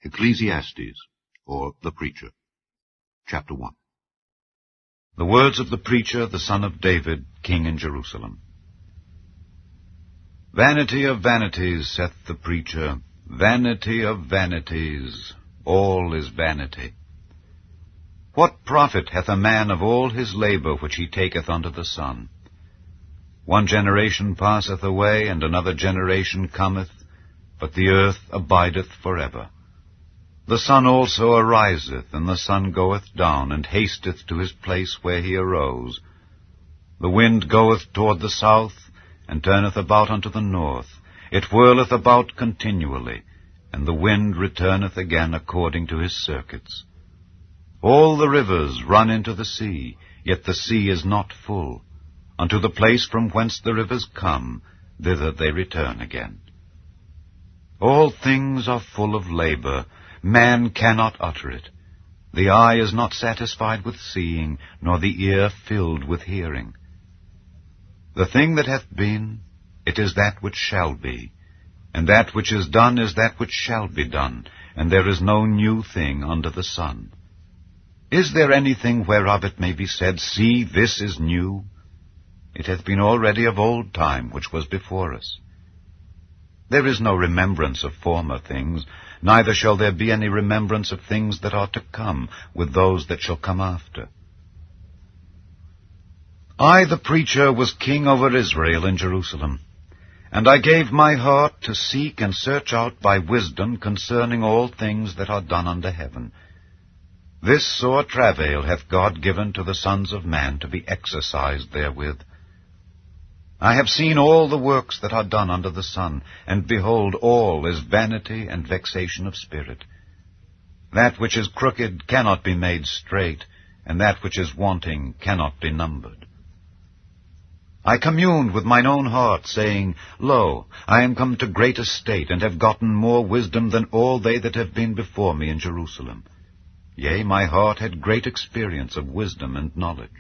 Ecclesiastes, or the Preacher, Chapter 1. The words of the preacher, the son of David, king in Jerusalem. Vanity of vanities, saith the preacher, vanity of vanities, all is vanity. What profit hath a man of all his labor which he taketh under the sun? One generation passeth away, and another generation cometh, but the earth abideth forever. The sun also ariseth, and the sun goeth down, and hasteth to his place where he arose. The wind goeth toward the south, and turneth about unto the north. It whirleth about continually, and the wind returneth again according to his circuits. All the rivers run into the sea, yet the sea is not full. Unto the place from whence the rivers come, thither they return again. All things are full of labor, man cannot utter it. The eye is not satisfied with seeing, nor the ear filled with hearing. The thing that hath been, it is that which shall be, and that which is done is that which shall be done, and there is no new thing under the sun. Is there anything whereof it may be said, See, this is new? It hath been already of old time which was before us. There is no remembrance of former things, neither shall there be any remembrance of things that are to come with those that shall come after. I, the preacher, was king over Israel in Jerusalem, and I gave my heart to seek and search out by wisdom concerning all things that are done under heaven. This sore travail hath God given to the sons of man to be exercised therewith. I have seen all the works that are done under the sun, and behold, all is vanity and vexation of spirit. That which is crooked cannot be made straight, and that which is wanting cannot be numbered. I communed with mine own heart, saying, Lo, I am come to great estate, and have gotten more wisdom than all they that have been before me in Jerusalem. Yea, my heart had great experience of wisdom and knowledge.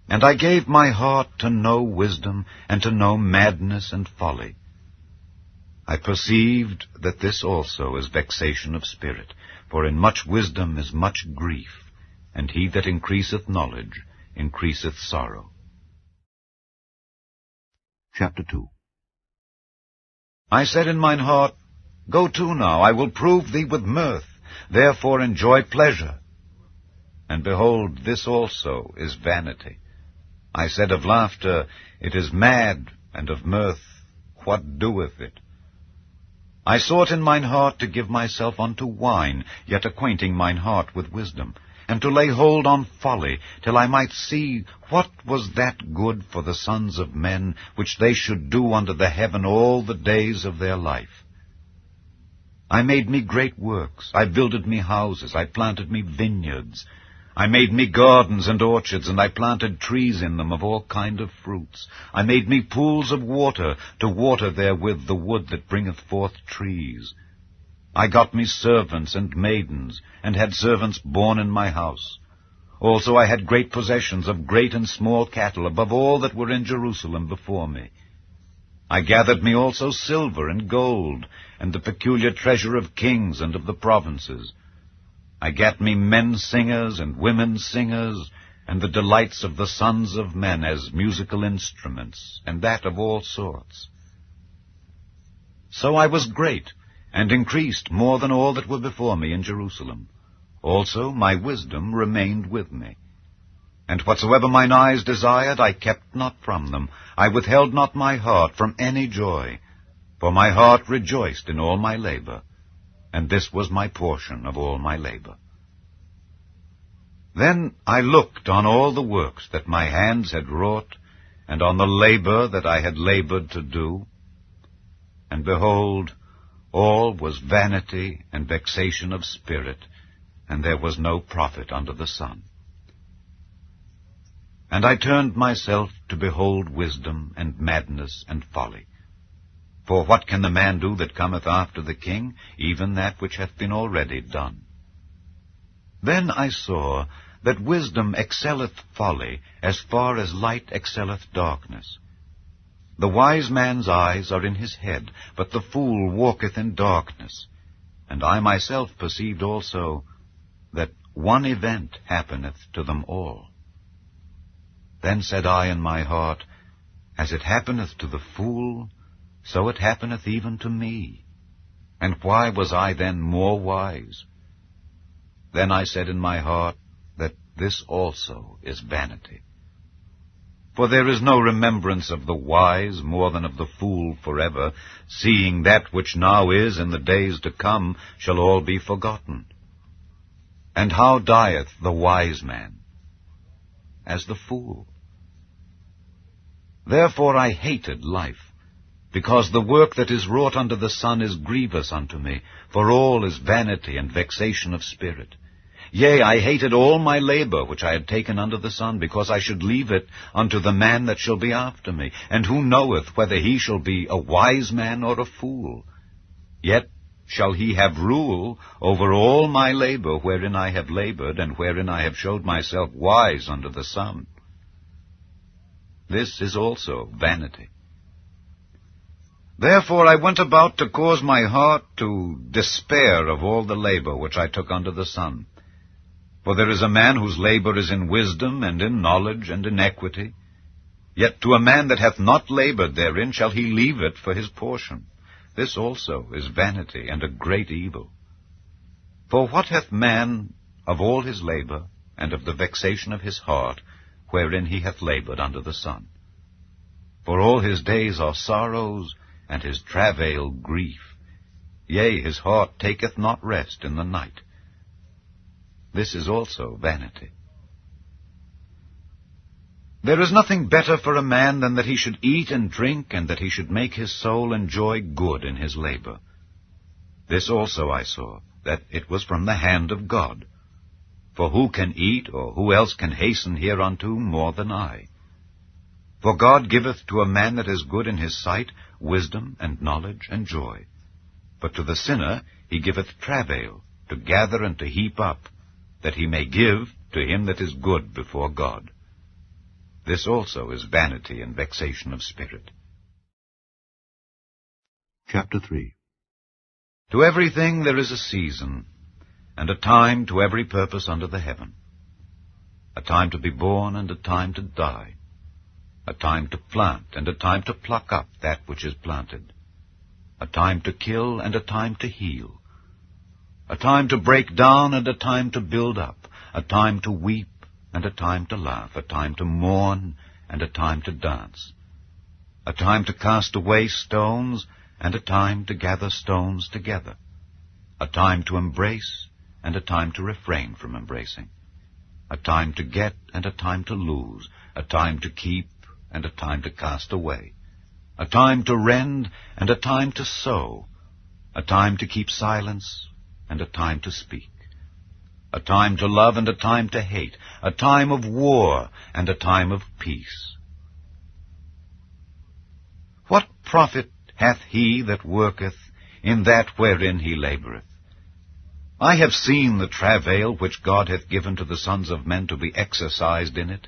And I gave my heart to know wisdom, and to know madness and folly. I perceived that this also is vexation of spirit, for in much wisdom is much grief, and he that increaseth knowledge increaseth sorrow. Chapter 2. I said in mine heart, Go to now, I will prove thee with mirth, therefore enjoy pleasure. And behold, this also is vanity. I said of laughter, It is mad, and of mirth, what doeth it? I sought in mine heart to give myself unto wine, yet acquainting mine heart with wisdom, and to lay hold on folly, till I might see what was that good for the sons of men, which they should do under the heaven all the days of their life. I made me great works, I builded me houses, I planted me vineyards, I made me gardens and orchards, and I planted trees in them of all kind of fruits. I made me pools of water, to water therewith the wood that bringeth forth trees. I got me servants and maidens, and had servants born in my house. Also I had great possessions of great and small cattle, above all that were in Jerusalem before me. I gathered me also silver and gold, and the peculiar treasure of kings and of the provinces. I gat me men singers and women singers, and the delights of the sons of men as musical instruments, and that of all sorts. So I was great, and increased more than all that were before me in Jerusalem. Also my wisdom remained with me. And whatsoever mine eyes desired, I kept not from them. I withheld not my heart from any joy, for my heart rejoiced in all my labor, and this was my portion of all my labor. Then I looked on all the works that my hands had wrought, and on the labor that I had labored to do, and behold, all was vanity and vexation of spirit, and there was no profit under the sun. And I turned myself to behold wisdom and madness and folly. For what can the man do that cometh after the king? Even that which hath been already done. Then I saw that wisdom excelleth folly, as far as light excelleth darkness. The wise man's eyes are in his head, but the fool walketh in darkness. And I myself perceived also that one event happeneth to them all. Then said I in my heart, As it happeneth to the fool, so it happeneth even to me. And why was I then more wise? Then I said in my heart, that this also is vanity. For there is no remembrance of the wise more than of the fool forever, seeing that which now is in the days to come shall all be forgotten. And how dieth the wise man? As the fool. Therefore I hated life, because the work that is wrought under the sun is grievous unto me, for all is vanity and vexation of spirit. Yea, I hated all my labor which I had taken under the sun, because I should leave it unto the man that shall be after me. And who knoweth whether he shall be a wise man or a fool? Yet shall he have rule over all my labor wherein I have labored, and wherein I have showed myself wise under the sun. This is also vanity. Therefore I went about to cause my heart to despair of all the labor which I took under the sun. For there is a man whose labor is in wisdom, and in knowledge, and in equity. Yet to a man that hath not labored therein shall he leave it for his portion. This also is vanity, and a great evil. For what hath man of all his labor, and of the vexation of his heart, wherein he hath labored under the sun? For all his days are sorrows, and his travail grief. Yea, his heart taketh not rest in the night. This is also vanity. There is nothing better for a man than that he should eat and drink, and that he should make his soul enjoy good in his labor. This also I saw, that it was from the hand of God. For who can eat, or who else can hasten hereunto more than I? For God giveth to a man that is good in his sight wisdom and knowledge and joy. But to the sinner he giveth travail, to gather and to heap up, that he may give to him that is good before God. This also is vanity and vexation of spirit. Chapter 3. To everything there is a season, and a time to every purpose under the heaven. A time to be born, and a time to die. A time to plant, and a time to pluck up that which is planted. A time to kill, and a time to heal. A time to break down, and a time to build up. A time to weep, and a time to laugh. A time to mourn, and a time to dance. A time to cast away stones, and a time to gather stones together. A time to embrace, and a time to refrain from embracing. A time to get, and a time to lose. A time to keep, and a time to cast away. A time to rend, and a time to sow. A time to keep silence, and a time to speak. A time to love, and a time to hate. A time of war, and a time of peace. What profit hath he that worketh in that wherein he laboureth? I have seen the travail which God hath given to the sons of men to be exercised in it.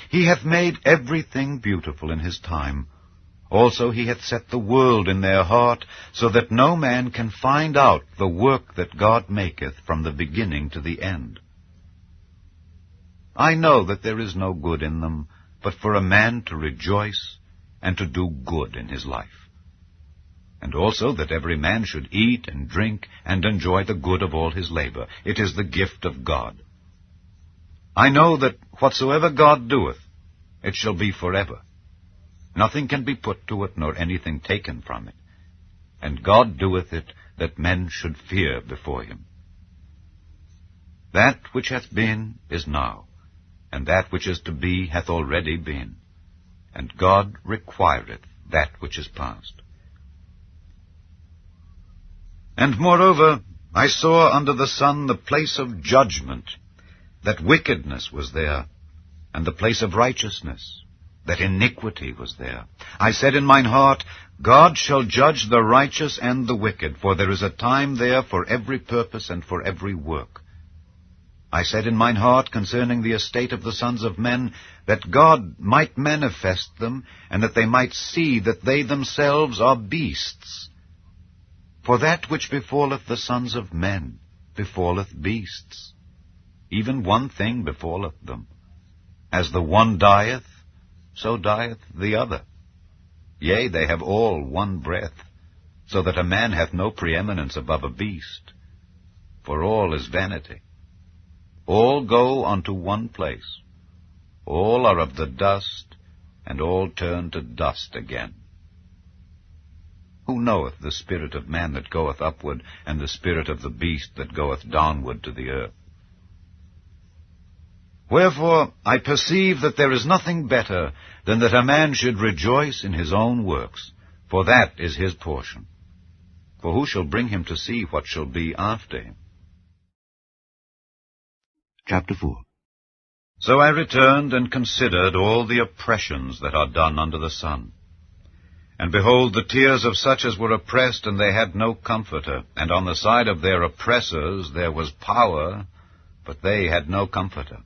He hath made everything beautiful in his time. Also he hath set the world in their heart, so that no man can find out the work that God maketh from the beginning to the end. I know that there is no good in them, but for a man to rejoice and to do good in his life. And also that every man should eat and drink and enjoy the good of all his labor. It is the gift of God. I know that whatsoever God doeth, it shall be forever. Nothing can be put to it, nor anything taken from it. And God doeth it, that men should fear before him. That which hath been is now, and that which is to be hath already been. And God requireth that which is past. And moreover, I saw under the sun the place of judgment, that wickedness was there, and the place of righteousness, that iniquity was there. I said in mine heart, God shall judge the righteous and the wicked, for there is a time there for every purpose and for every work. I said in mine heart concerning the estate of the sons of men, that God might manifest them, and that they might see that they themselves are beasts. For that which befalleth the sons of men befalleth beasts. Even one thing befalleth them. As the one dieth, so dieth the other. Yea, they have all one breath, so that a man hath no preeminence above a beast. For all is vanity. All go unto one place. All are of the dust, and all turn to dust again. Who knoweth the spirit of man that goeth upward, and the spirit of the beast that goeth downward to the earth? Wherefore I perceive that there is nothing better than that a man should rejoice in his own works, for that is his portion. For who shall bring him to see what shall be after him? Chapter 4. So I returned and considered all the oppressions that are done under the sun. And behold, the tears of such as were oppressed, and they had no comforter. And on the side of their oppressors there was power, but they had no comforter.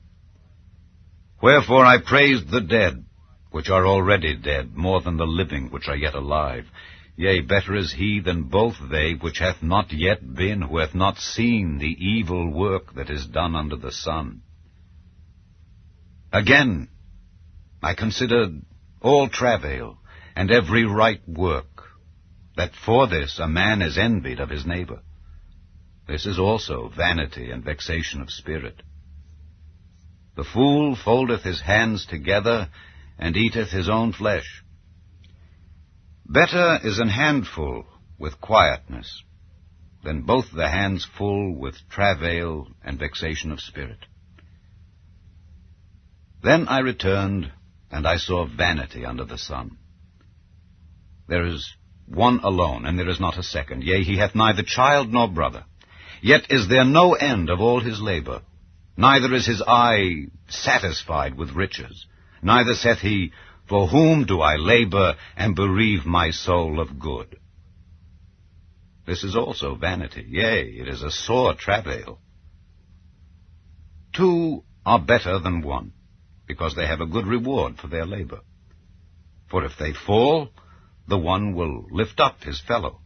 Wherefore I praised the dead, which are already dead, more than the living, which are yet alive. Yea, better is he than both they, which hath not yet been, who hath not seen the evil work that is done under the sun. Again, I considered all travail, and every right work, that for this a man is envied of his neighbor. This is also vanity and vexation of spirit. The fool foldeth his hands together, and eateth his own flesh. Better is an handful with quietness, than both the hands full with travail and vexation of spirit. Then I returned, and I saw vanity under the sun. There is one alone, and there is not a second. Yea, he hath neither child nor brother. Yet is there no end of all his labor. Neither is his eye satisfied with riches. Neither saith he, For whom do I labor, and bereave my soul of good? This is also vanity. Yea, it is a sore travail. Two are better than one, because they have a good reward for their labor. For if they fall, the one will lift up his fellow.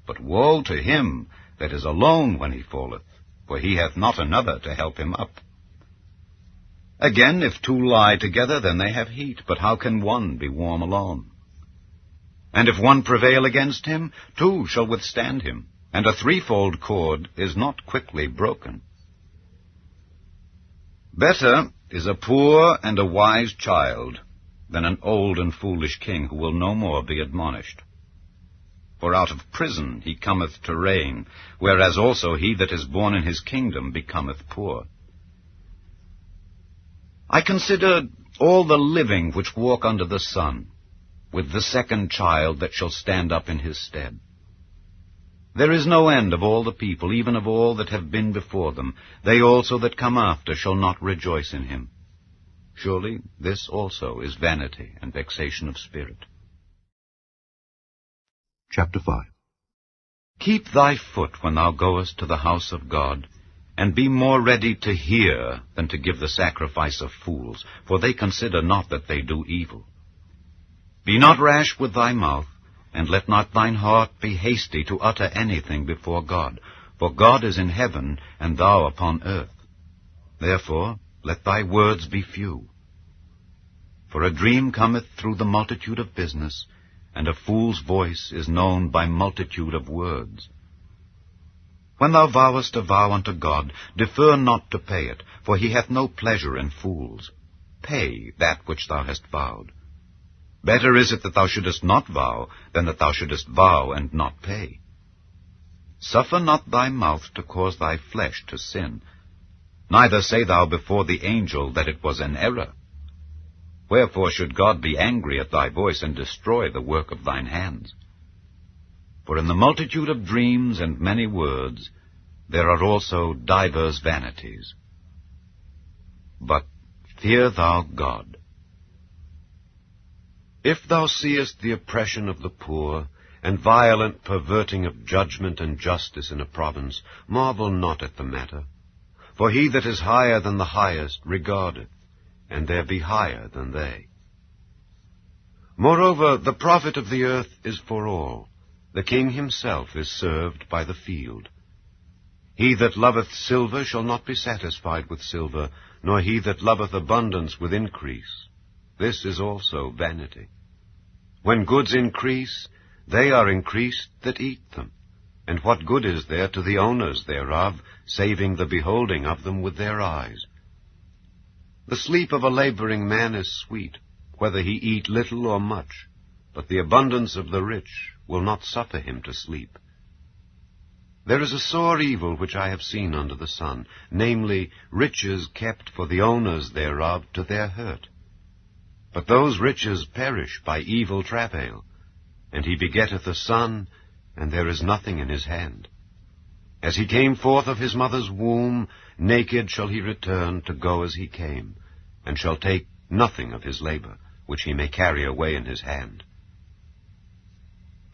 But woe to him that is alone when he falleth, for he hath not another to help him up. Again, if two lie together, then they have heat, but how can one be warm alone? And if one prevail against him, two shall withstand him, and a threefold cord is not quickly broken. Better is a poor and a wise child than an old and foolish king who will no more be admonished. For out of prison he cometh to reign, whereas also he that is born in his kingdom becometh poor. I considered all the living which walk under the sun, with the second child that shall stand up in his stead. There is no end of all the people, even of all that have been before them. They also that come after shall not rejoice in him. Surely this also is vanity and vexation of spirit. Chapter 5. Keep thy foot when thou goest to the house of God, and be more ready to hear than to give the sacrifice of fools, for they consider not that they do evil. Be not rash with thy mouth, and let not thine heart be hasty to utter anything before God, for God is in heaven, and thou upon earth. Therefore let thy words be few. For a dream cometh through the multitude of business, and a fool's voice is known by multitude of words. When thou vowest a vow unto God, defer not to pay it, for he hath no pleasure in fools. Pay that which thou hast vowed. Better is it that thou shouldest not vow, than that thou shouldest vow and not pay. Suffer not thy mouth to cause thy flesh to sin. Neither say thou before the angel that it was an error. Wherefore should God be angry at thy voice, and destroy the work of thine hands? For in the multitude of dreams and many words there are also divers vanities. But fear thou God. If thou seest the oppression of the poor, and violent perverting of judgment and justice in a province, marvel not at the matter. For he that is higher than the highest regardeth, and there be higher than they. Moreover, the profit of the earth is for all, The king himself is served by the field. He that loveth silver shall not be satisfied with silver, nor he that loveth abundance with increase. This is also vanity. When goods increase, they are increased that eat them. And what good is there to the owners thereof, saving the beholding of them with their eyes? The sleep of a laboring man is sweet, whether he eat little or much, but the abundance of the rich will not suffer him to sleep. There is a sore evil which I have seen under the sun, namely, riches kept for the owners thereof to their hurt. But those riches perish by evil travail, and he begetteth a son, and there is nothing in his hand. As he came forth of his mother's womb, naked shall he return to go as he came, and shall take nothing of his labor, which he may carry away in his hand.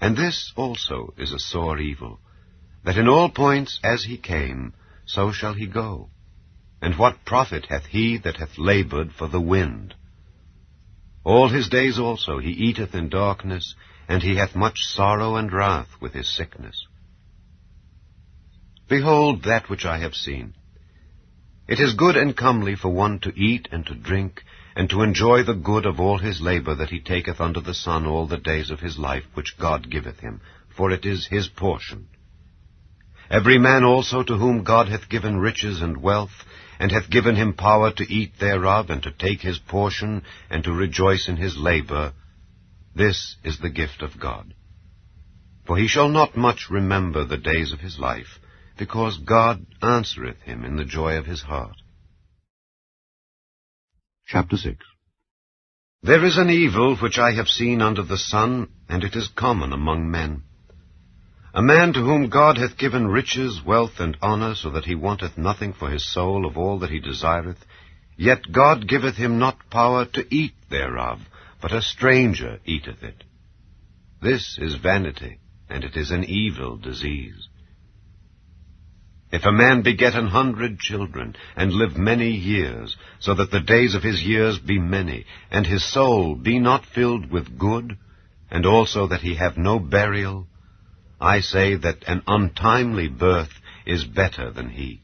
And this also is a sore evil, that in all points as he came, so shall he go. And what profit hath he that hath labored for the wind? All his days also he eateth in darkness, and he hath much sorrow and wrath with his sickness. Behold that which I have seen. It is good and comely for one to eat and to drink, and to enjoy the good of all his labor that he taketh under the sun all the days of his life, which God giveth him, for it is his portion. Every man also to whom God hath given riches and wealth, and hath given him power to eat thereof, and to take his portion, and to rejoice in his labor, this is the gift of God. For he shall not much remember the days of his life, because God answereth him in the joy of his heart. Chapter 6. There is an evil which I have seen under the sun, and it is common among men. A man to whom God hath given riches, wealth, and honor, so that he wanteth nothing for his soul of all that he desireth, yet God giveth him not power to eat thereof, but a stranger eateth it. This is vanity, and it is an evil disease. If a man beget 100 children, and live many years, so that the days of his years be many, and his soul be not filled with good, and also that he have no burial, I say that an untimely birth is better than he.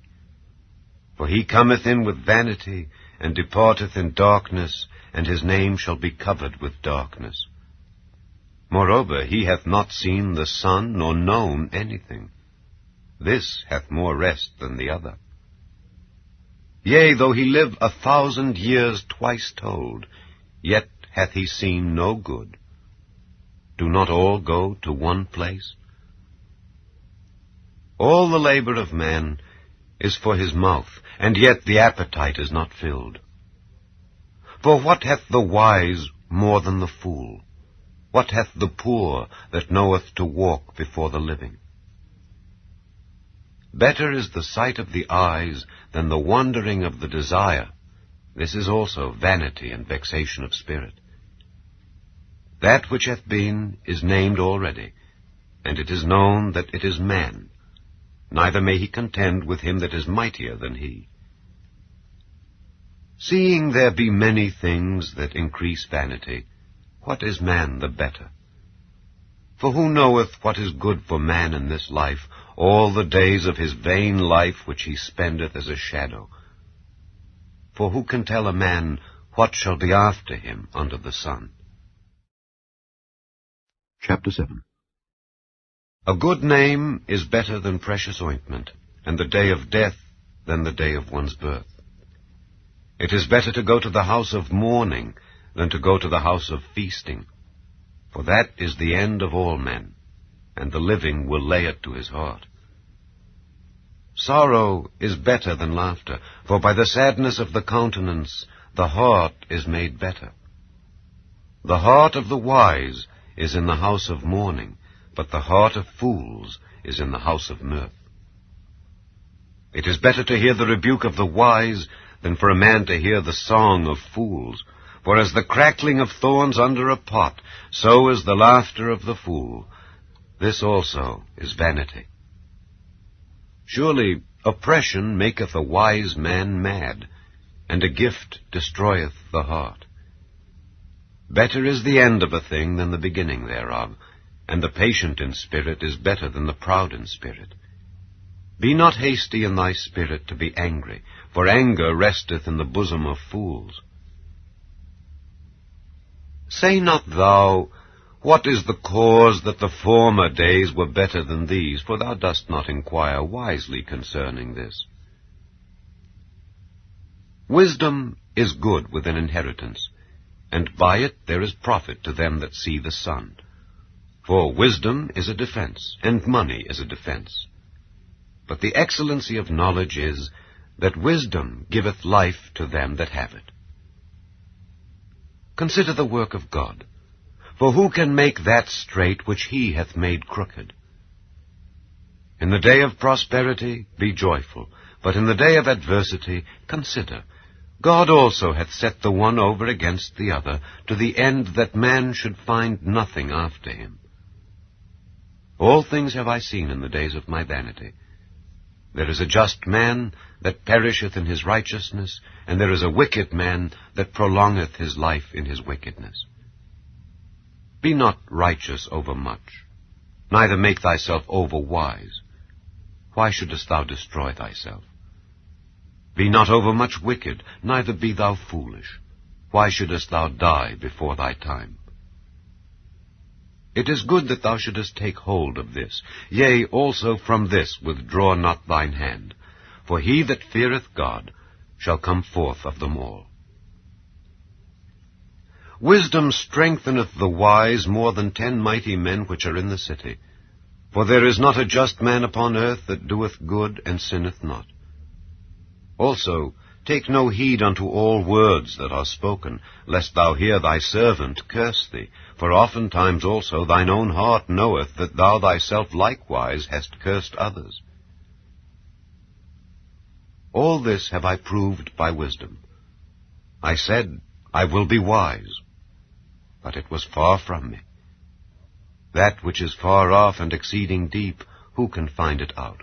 For he cometh in with vanity, and departeth in darkness, and his name shall be covered with darkness. Moreover, he hath not seen the sun, nor known anything. This hath more rest than the other. Yea, though he live 1,000 years twice told, yet hath he seen no good. Do not all go to one place? All the labor of man is for his mouth, and yet the appetite is not filled. For what hath the wise more than the fool? What hath the poor that knoweth to walk before the living? Better is the sight of the eyes than the wandering of the desire. This is also vanity and vexation of spirit. That which hath been is named already, and it is known that it is man. Neither may he contend with him that is mightier than he. Seeing there be many things that increase vanity, what is man the better? For who knoweth what is good for man in this life, all the days of his vain life which he spendeth as a shadow? For who can tell a man what shall be after him under the sun? Chapter 7. A good name is better than precious ointment, and the day of death than the day of one's birth. It is better to go to the house of mourning than to go to the house of feasting, for that is the end of all men, and the living will lay it to his heart. Sorrow is better than laughter, for by the sadness of the countenance the heart is made better. The heart of the wise is in the house of mourning, but the heart of fools is in the house of mirth. It is better to hear the rebuke of the wise than for a man to hear the song of fools. For as the crackling of thorns under a pot, so is the laughter of the fool. This also is vanity. Surely oppression maketh a wise man mad, and a gift destroyeth the heart. Better is the end of a thing than the beginning thereof, and the patient in spirit is better than the proud in spirit. Be not hasty in thy spirit to be angry, for anger resteth in the bosom of fools. Say not thou, What is the cause that the former days were better than these? For thou dost not inquire wisely concerning this. Wisdom is good with an inheritance, and by it there is profit to them that see the sun. For wisdom is a defense, and money is a defense. But the excellency of knowledge is, that wisdom giveth life to them that have it. Consider the work of God. For who can make that straight which he hath made crooked? In the day of prosperity be joyful, but in the day of adversity consider. God also hath set the one over against the other, to the end that man should find nothing after him. All things have I seen in the days of my vanity. There is a just man that perisheth in his righteousness, and there is a wicked man that prolongeth his life in his wickedness. Be not righteous overmuch, neither make thyself overwise. Why shouldest thou destroy thyself? Be not overmuch wicked, neither be thou foolish. Why shouldest thou die before thy time? It is good that thou shouldest take hold of this. Yea, also from this withdraw not thine hand. For he that feareth God shall come forth of them all. Wisdom strengtheneth the wise more than 10 mighty men which are in the city. For there is not a just man upon earth that doeth good and sinneth not. Also, take no heed unto all words that are spoken, lest thou hear thy servant curse thee. For oftentimes also thine own heart knoweth that thou thyself likewise hast cursed others. All this have I proved by wisdom. I said, I will be wise, but it was far from me. That which is far off and exceeding deep, who can find it out?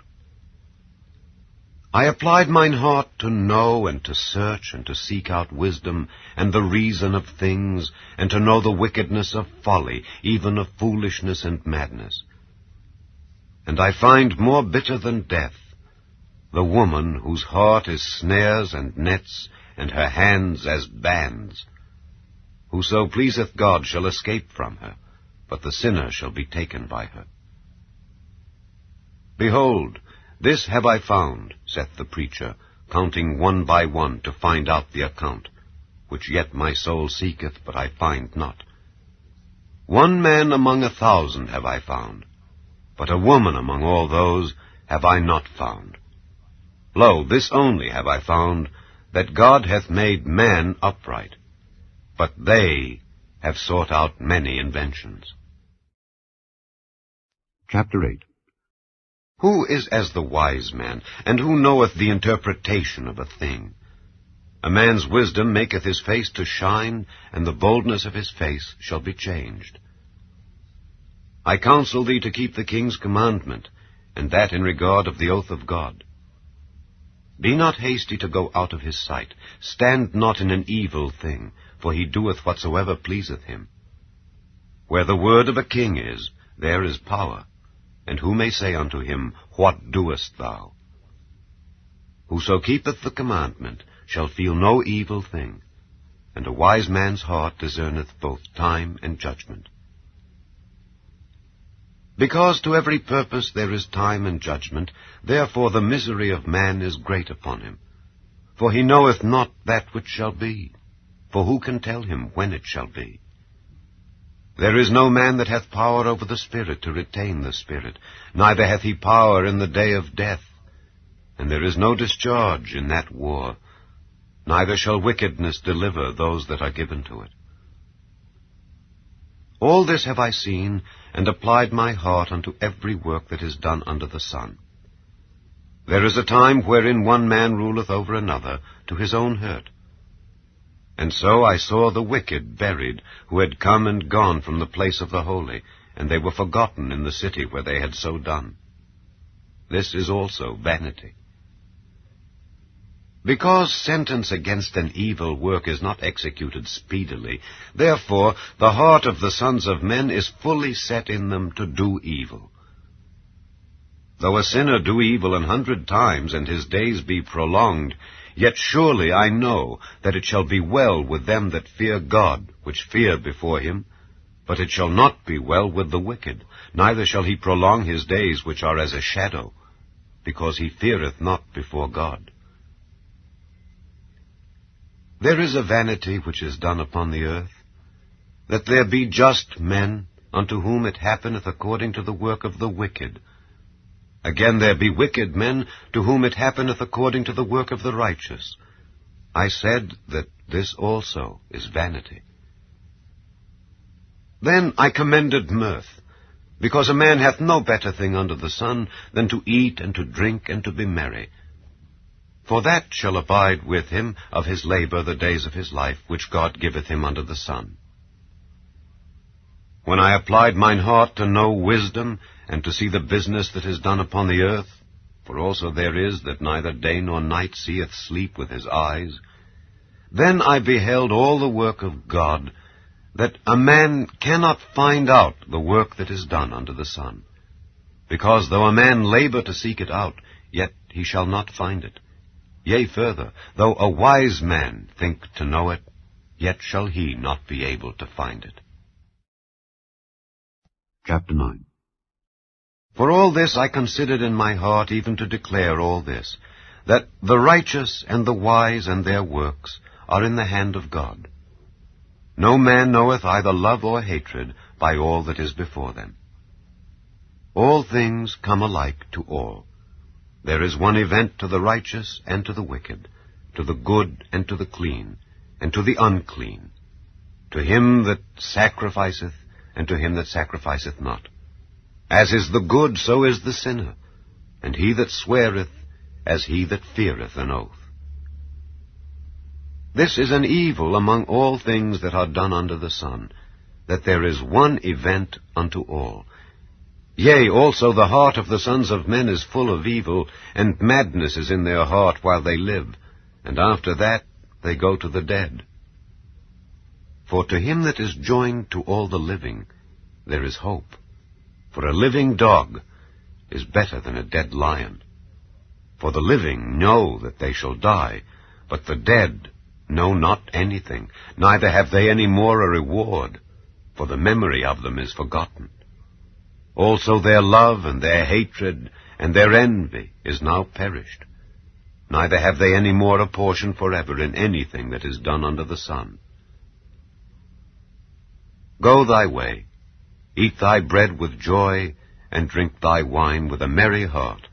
I applied mine heart to know and to search and to seek out wisdom and the reason of things, and to know the wickedness of folly, even of foolishness and madness. And I find more bitter than death the woman whose heart is snares and nets, and her hands as bands. Whoso pleaseth God shall escape from her, but the sinner shall be taken by her. Behold, this have I found, saith the preacher, counting one by one to find out the account, which yet my soul seeketh, but I find not. 1 man among 1,000 have I found, but a woman among all those have I not found. Lo, this only have I found, that God hath made man upright, but they have sought out many inventions. Chapter 8. Who is as the wise man, and who knoweth the interpretation of a thing? A man's wisdom maketh his face to shine, and the boldness of his face shall be changed. I counsel thee to keep the king's commandment, and that in regard of the oath of God. Be not hasty to go out of his sight. Stand not in an evil thing, for he doeth whatsoever pleaseth him. Where the word of a king is, there is power. And who may say unto him, What doest thou? Whoso keepeth the commandment shall feel no evil thing, and a wise man's heart discerneth both time and judgment. Because to every purpose there is time and judgment, therefore the misery of man is great upon him. For he knoweth not that which shall be, for who can tell him when it shall be? There is no man that hath power over the Spirit to retain the Spirit, neither hath he power in the day of death. And there is no discharge in that war, neither shall wickedness deliver those that are given to it. All this have I seen, and applied my heart unto every work that is done under the sun. There is a time wherein one man ruleth over another, to his own hurt. And so I saw the wicked buried, who had come and gone from the place of the holy, and they were forgotten in the city where they had so done. This is also vanity. Because sentence against an evil work is not executed speedily, therefore the heart of the sons of men is fully set in them to do evil. Though a sinner do evil 100 times, and his days be prolonged, yet surely I know that it shall be well with them that fear God, which fear before him. But it shall not be well with the wicked, neither shall he prolong his days which are as a shadow, because he feareth not before God. There is a vanity which is done upon the earth, that there be just men, unto whom it happeneth according to the work of the wicked. Again there be wicked men, to whom it happeneth according to the work of the righteous. I said that this also is vanity. Then I commended mirth, because a man hath no better thing under the sun than to eat and to drink and to be merry. For that shall abide with him of his labor the days of his life, which God giveth him under the sun. When I applied mine heart to know wisdom, and to see the business that is done upon the earth, for also there is that neither day nor night seeth sleep with his eyes, then I beheld all the work of God, that a man cannot find out the work that is done under the sun. Because though a man labor to seek it out, yet he shall not find it. Yea, further, though a wise man think to know it, yet shall he not be able to find it. Chapter 9. For all this I considered in my heart, even to declare all this, that the righteous and the wise and their works are in the hand of God. No man knoweth either love or hatred by all that is before them. All things come alike to all. There is one event to the righteous and to the wicked, to the good and to the clean, and to the unclean, to him that sacrificeth and to him that sacrificeth not. As is the good, so is the sinner, and he that sweareth, as he that feareth an oath. This is an evil among all things that are done under the sun, that there is one event unto all. Yea, also the heart of the sons of men is full of evil, and madness is in their heart while they live, and after that they go to the dead. For to him that is joined to all the living, there is hope. For a living dog is better than a dead lion. For the living know that they shall die, but the dead know not anything, neither have they any more a reward, for the memory of them is forgotten. Also their love and their hatred and their envy is now perished. Neither have they any more a portion forever in anything that is done under the sun. Go thy way, eat thy bread with joy, and drink thy wine with a merry heart,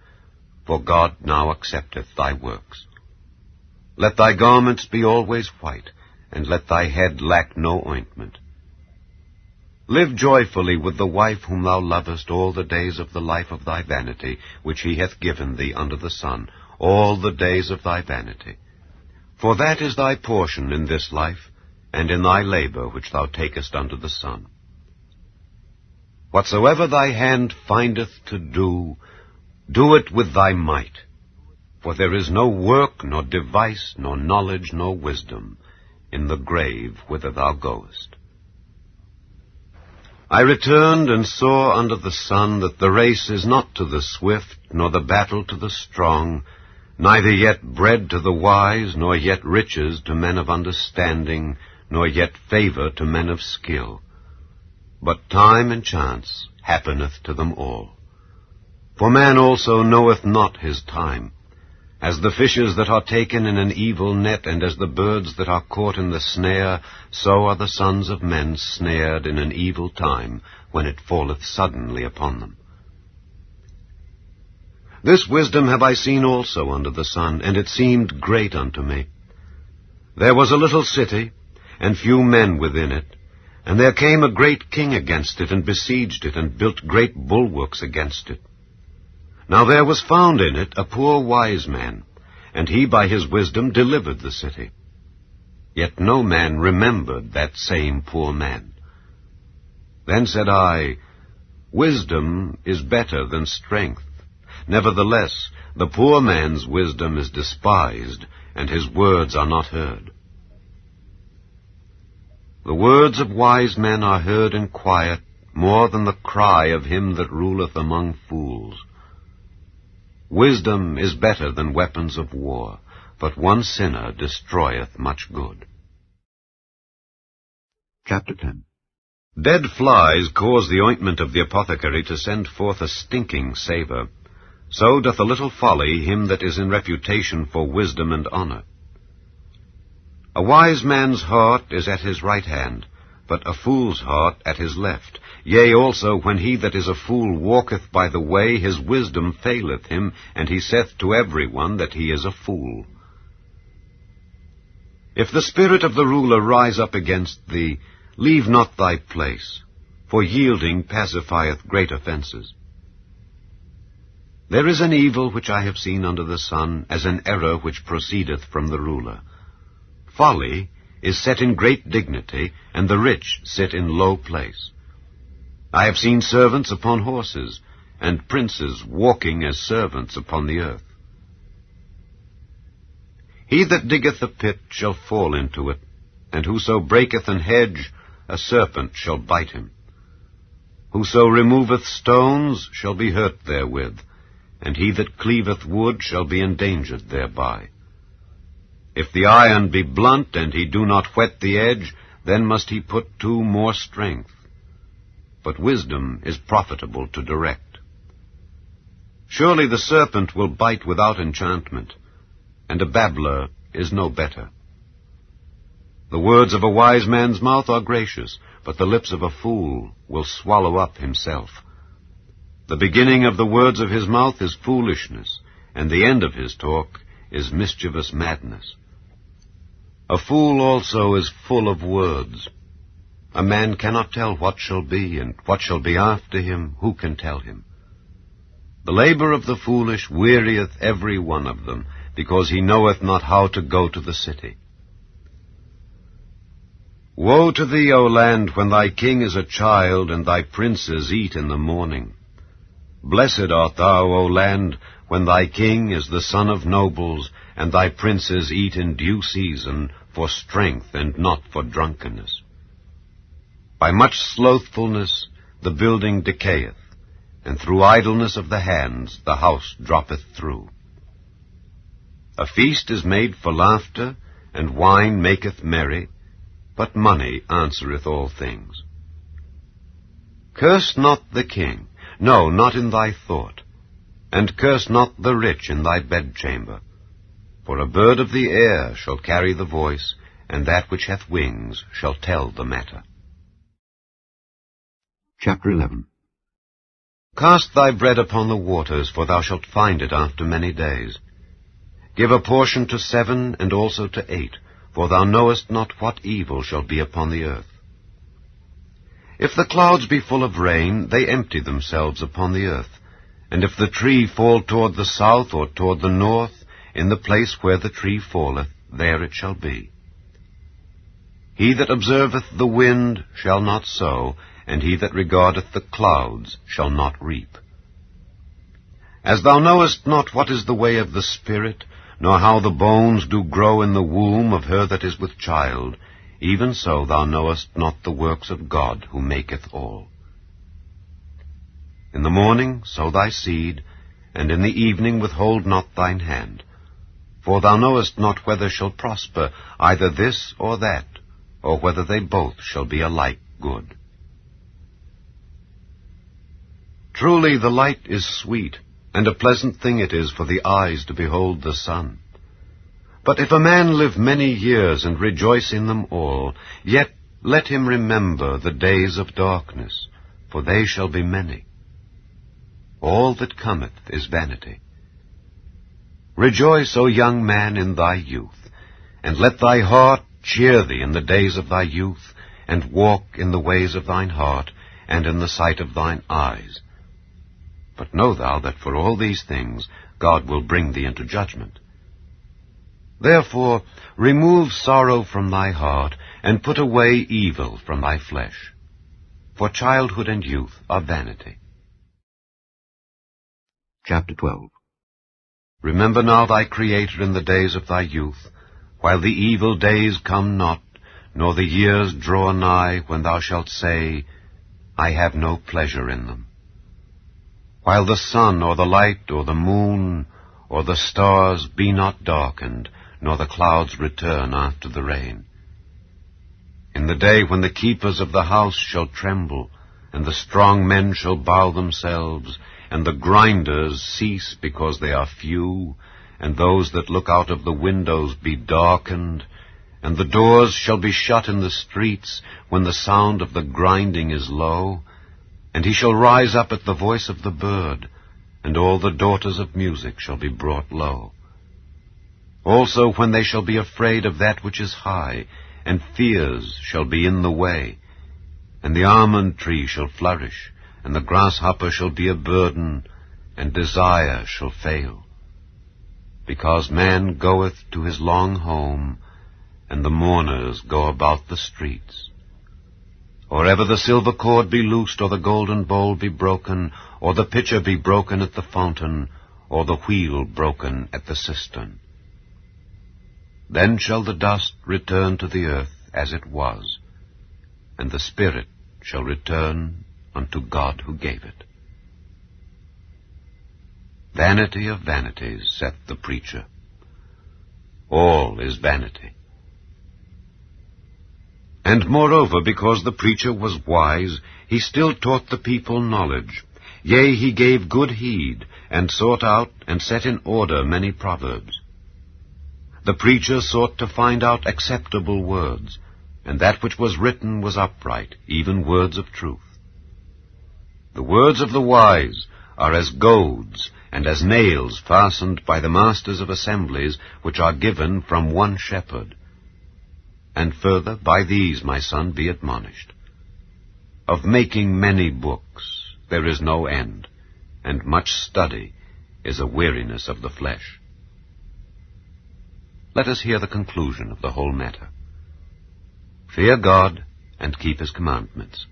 for God now accepteth thy works. Let thy garments be always white, and let thy head lack no ointment. Live joyfully with the wife whom thou lovest all the days of the life of thy vanity, which he hath given thee under the sun, all the days of thy vanity. For that is thy portion in this life, and in thy labor which thou takest under the sun. Whatsoever thy hand findeth to do, do it with thy might. For there is no work, nor device, nor knowledge, nor wisdom in the grave whither thou goest. I returned and saw under the sun that the race is not to the swift, nor the battle to the strong, neither yet bread to the wise, nor yet riches to men of understanding, nor yet favor to men of skill. But time and chance happeneth to them all. For man also knoweth not his time. As the fishes that are taken in an evil net, and as the birds that are caught in the snare, so are the sons of men snared in an evil time, when it falleth suddenly upon them. This wisdom have I seen also under the sun, and it seemed great unto me. There was a little city, and few men within it, and there came a great king against it, and besieged it, and built great bulwarks against it. Now there was found in it a poor wise man, and he by his wisdom delivered the city. Yet no man remembered that same poor man. Then said I, Wisdom is better than strength. Nevertheless, the poor man's wisdom is despised, and his words are not heard. The words of wise men are heard in quiet, more than the cry of him that ruleth among fools. Wisdom is better than weapons of war, but one sinner destroyeth much good. Chapter 10. Dead flies cause the ointment of the apothecary to send forth a stinking savour. So doth a little folly him that is in reputation for wisdom and honour. A wise man's heart is at his right hand, but a fool's heart at his left. Yea, also, when he that is a fool walketh by the way, his wisdom faileth him, and he saith to every one that he is a fool. If the spirit of the ruler rise up against thee, leave not thy place, for yielding pacifieth great offences. There is an evil which I have seen under the sun, as an error which proceedeth from the ruler. Folly is set in great dignity, and the rich sit in low place. I have seen servants upon horses, and princes walking as servants upon the earth. He that diggeth a pit shall fall into it, and whoso breaketh an hedge, a serpent shall bite him. Whoso removeth stones shall be hurt therewith, and he that cleaveth wood shall be endangered thereby. If the iron be blunt, and he do not whet the edge, then must he put to more strength. But wisdom is profitable to direct. Surely the serpent will bite without enchantment, and a babbler is no better. The words of a wise man's mouth are gracious, but the lips of a fool will swallow up himself. The beginning of the words of his mouth is foolishness, and the end of his talk is mischievous madness. A fool also is full of words. A man cannot tell what shall be, and what shall be after him, who can tell him? The labor of the foolish wearieth every one of them, because he knoweth not how to go to the city. Woe to thee, O land, when thy king is a child, and thy princes eat in the morning. Blessed art thou, O land, when thy king is the son of nobles, and thy princes eat in due season, for strength and not for drunkenness. By much slothfulness the building decayeth, and through idleness of the hands the house droppeth through. A feast is made for laughter, and wine maketh merry, but money answereth all things. Curse not the king, no, not in thy thought, and curse not the rich in thy bedchamber. For a bird of the air shall carry the voice, and that which hath wings shall tell the matter. Chapter 11. Cast thy bread upon the waters, for thou shalt find it after many days. Give a portion to 7, and also to 8, for thou knowest not what evil shall be upon the earth. If the clouds be full of rain, they empty themselves upon the earth. And if the tree fall toward the south or toward the north, in the place where the tree falleth, there it shall be. He that observeth the wind shall not sow, and he that regardeth the clouds shall not reap. As thou knowest not what is the way of the Spirit, nor how the bones do grow in the womb of her that is with child, even so thou knowest not the works of God, who maketh all. In the morning sow thy seed, and in the evening withhold not thine hand. For thou knowest not whether shall prosper either this or that, or whether they both shall be alike good. Truly the light is sweet, and a pleasant thing it is for the eyes to behold the sun. But if a man live many years and rejoice in them all, yet let him remember the days of darkness, for they shall be many. All that cometh is vanity. Rejoice, O young man, in thy youth, and let thy heart cheer thee in the days of thy youth, and walk in the ways of thine heart, and in the sight of thine eyes. But know thou that for all these things God will bring thee into judgment. Therefore remove sorrow from thy heart, and put away evil from thy flesh. For childhood and youth are vanity. Chapter 12. Remember now thy Creator in the days of thy youth, while the evil days come not, nor the years draw nigh, when thou shalt say, I have no pleasure in them. While the sun, or the light, or the moon, or the stars be not darkened, nor the clouds return after the rain. In the day when the keepers of the house shall tremble, and the strong men shall bow themselves, and the grinders cease because they are few, and those that look out of the windows be darkened, and the doors shall be shut in the streets, when the sound of the grinding is low, and he shall rise up at the voice of the bird, and all the daughters of music shall be brought low. Also when they shall be afraid of that which is high, and fears shall be in the way, and the almond tree shall flourish, and the grasshopper shall be a burden, and desire shall fail. Because man goeth to his long home, and the mourners go about the streets. Or ever the silver cord be loosed, or the golden bowl be broken, or the pitcher be broken at the fountain, or the wheel broken at the cistern. Then shall the dust return to the earth as it was, and the spirit shall return unto God who gave it. Vanity of vanities, saith the preacher. All is vanity. And moreover, because the preacher was wise, he still taught the people knowledge. Yea, he gave good heed, and sought out and set in order many proverbs. The preacher sought to find out acceptable words, and that which was written was upright, even words of truth. The words of the wise are as goads, and as nails fastened by the masters of assemblies, which are given from one shepherd. And further, by these, my son, be admonished. Of making many books there is no end, and much study is a weariness of the flesh. Let us hear the conclusion of the whole matter. Fear God, and keep his commandments,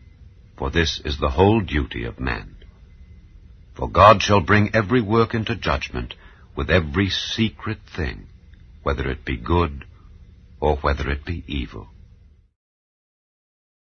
for this is the whole duty of man. For God shall bring every work into judgment, with every secret thing, whether it be good or whether it be evil.